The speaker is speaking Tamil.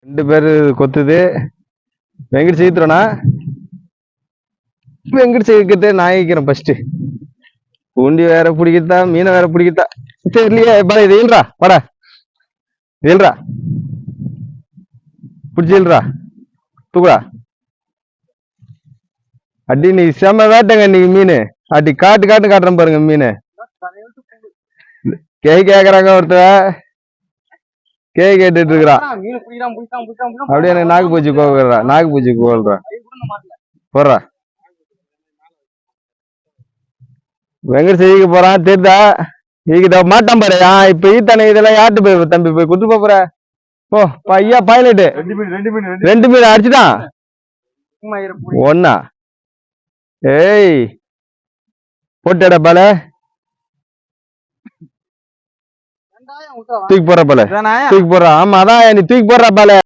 ரெண்டு பேரு கொத்துது. வெங்கட் சீத்துறோண்ணா. வெங்கட் சீக்கிரத்தை நான் ஈக்கிறேன் ஃபர்ஸ்ட். பூண்டி வேற பிடிக்கத்தா, மீனை வேற பிடிக்கத்தா தெரியலையே. பட இது இல்லரா, பட இல்லரா, பிடிச்சி இல்லரா, தூக்குடா. அடி நீ செம்ம வேட்டங்க நீ மீன். அடி காட்டு காட்டு காட்டுறேன் பாருங்க மீன். கேக்குறாங்க ஒருத்த, கேட்டுட்டு இருக்கிறான். அப்படியே எனக்கு நாக்கு பூச்சி கோவா, நாக்கு பூச்சி கோல்றா போடுறா. வெங்கட் செய்ய போறான் தெரியுதா? ஈக்கிட்ட மாட்டான் பாரு. இப்ப ஈத்தானே இதெல்லாம் யார்ட்டு போய் தம்பி போய் குத்து போற. ஓ ஐயா பைலட்டு ரெண்டு மீன் அடிச்சுதான் ஒன்னா. ஏய் போட்டடா பால, தூக்கி போடுற பால, தூக்கி போடுறான். ஆமா அதான் நீ தூக்கி போடுற பால.